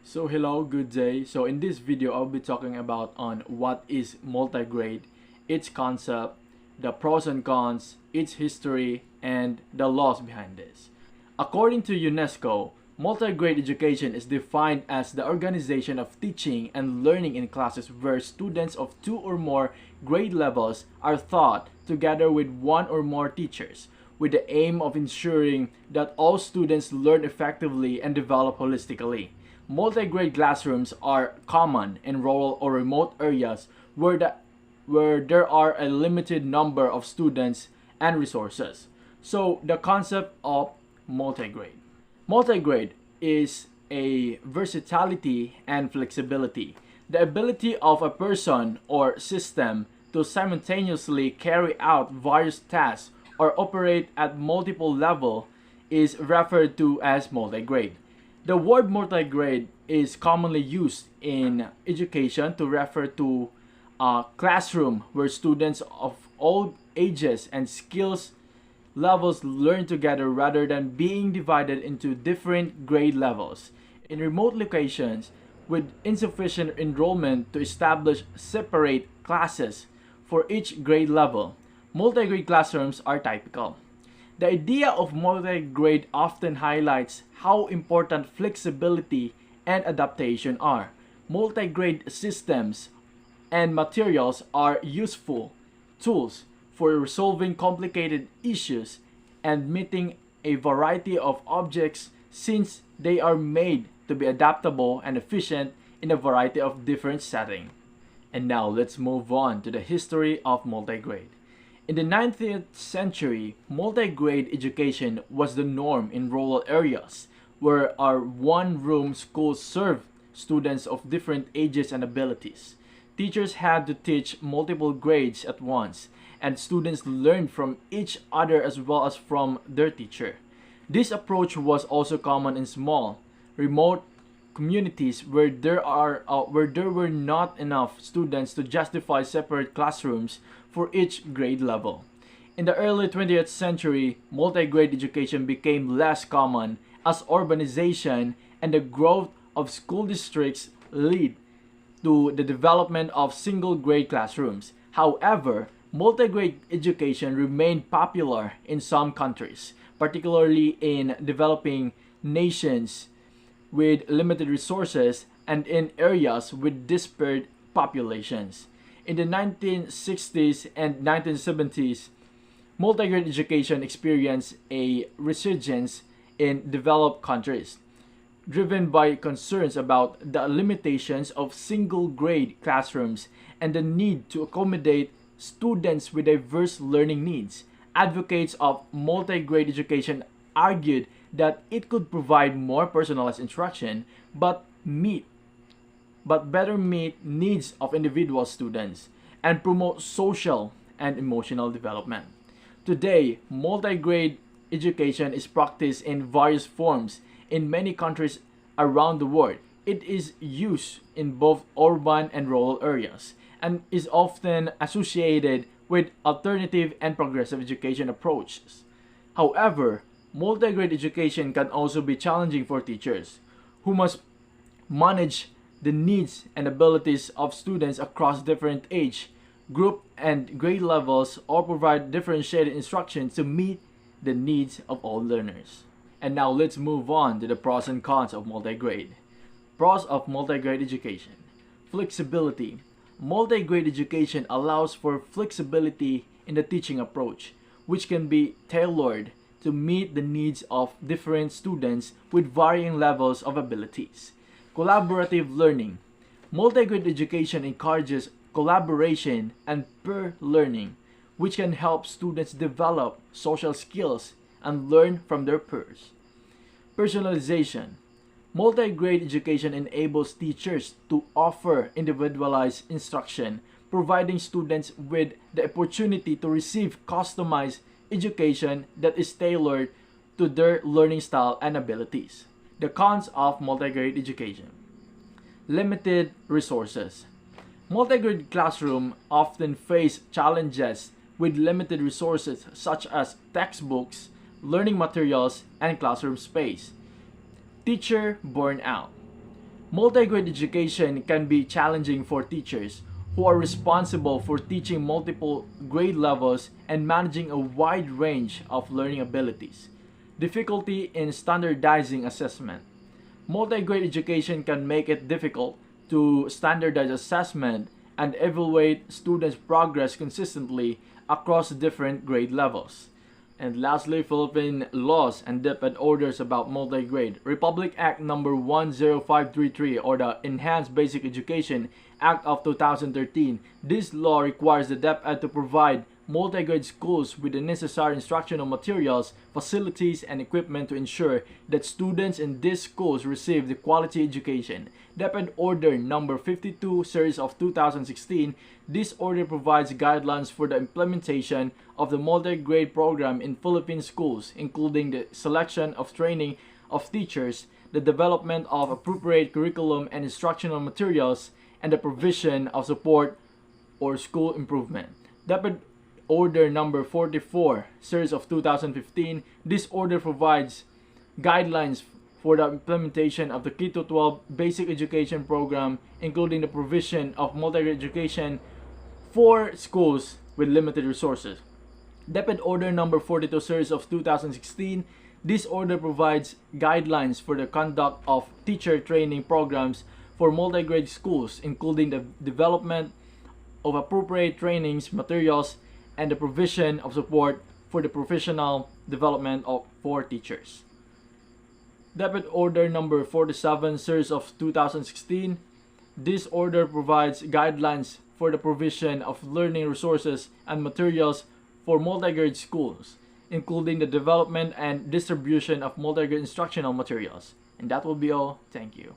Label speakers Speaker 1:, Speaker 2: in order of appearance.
Speaker 1: So hello, good day. So in this video, I'll be talking about on what is multigrade, its concept, the pros and cons, its history, and the laws behind this. According to UNESCO, multigrade education is defined as the organization of teaching and learning in classes where students of two or more grade levels are taught together with one or more teachers, with the aim of ensuring that all students learn effectively and develop holistically. Multi-grade classrooms are common in rural or remote areas where there are a limited number of students and resources. So the concept of multi-grade. Multi-grade is a versatility and flexibility. The ability of a person or system to simultaneously carry out various tasks or operate at multiple levels is referred to as multi-grade. The word multigrade is commonly used in education to refer to a classroom where students of all ages and skills levels learn together rather than being divided into different grade levels. In remote locations with insufficient enrollment to establish separate classes for each grade level, multi-grade classrooms are typical. The idea of multi-grade often highlights how important flexibility and adaptation are. Multi-grade systems and materials are useful tools for resolving complicated issues and meeting a variety of objects since they are made to be adaptable and efficient in a variety of different settings. And now let's move on to the history of multi-grade. In the 19th century, multi-grade education was the norm in rural areas where our one-room schools served students of different ages and abilities. Teachers had to teach multiple grades at once, and students learned from each other as well as from their teacher. This approach was also common in small, remote communities where there were not enough students to justify separate classrooms for each grade level. In the early 20th century, multi-grade education became less common as urbanization and the growth of school districts led to the development of single-grade classrooms. However, multi-grade education remained popular in some countries, particularly in developing nations with limited resources and in areas with disparate populations. In the 1960s and 1970s, multi-grade education experienced a resurgence in developed countries, driven by concerns about the limitations of single-grade classrooms and the need to accommodate students with diverse learning needs. Advocates of multi-grade education argued that it could provide more personalized instruction but better meet needs of individual students and promote social and emotional development. Today, multi-grade education is practiced in various forms in many countries around the world. It is used in both urban and rural areas and is often associated with alternative and progressive education approaches. However, multi-grade education can also be challenging for teachers who must manage the needs and abilities of students across different age, group, and grade levels, or provide differentiated instruction to meet the needs of all learners. And now let's move on to the pros and cons of multi-grade. Pros of multi-grade education. Flexibility. Multi-grade education allows for flexibility in the teaching approach, which can be tailored to meet the needs of different students with varying levels of abilities. Collaborative learning. Multi-grade education encourages collaboration and peer learning, which can help students develop social skills and learn from their peers. Personalization. Multi-grade education enables teachers to offer individualized instruction, providing students with the opportunity to receive customized education that is tailored to their learning style and abilities. The cons of multi-grade education. Limited resources. Multi-grade classrooms often face challenges with limited resources such as textbooks, learning materials, and classroom space. Teacher burnout. Multigrade education can be challenging for teachers who are responsible for teaching multiple grade levels and managing a wide range of learning abilities. Difficulty in standardizing assessment. Multigrade education can make it difficult to standardize assessment and evaluate students' progress consistently across different grade levels. And lastly, Philippine laws and DepEd orders about multigrade. Republic Act number 10533, or the Enhanced Basic Education Act of 2013. This law requires the DepEd to provide multigrade schools with the necessary instructional materials, facilities, and equipment to ensure that students in these schools receive the quality education. DepEd Order Number 52, Series of 2016. This order provides guidelines for the implementation of the multi-grade program in Philippine schools, including the selection of training of teachers, the development of appropriate curriculum and instructional materials, and the provision of support or school improvement. DepEd Order Number 44, Series of 2015. This order provides guidelines for the implementation of the K-12 basic education program, including the provision of multi-grade education for schools with limited resources. DepEd Order Number 42, Series of 2016. This order provides guidelines for the conduct of teacher training programs for multi-grade schools, including the development of appropriate trainings, materials, and the provision of support for the professional development for teachers. DepEd Order Number 47, Series of 2016. This order provides guidelines for the provision of learning resources and materials for multi-grade schools, including the development and distribution of multi-grade instructional materials. And that will be all. Thank you.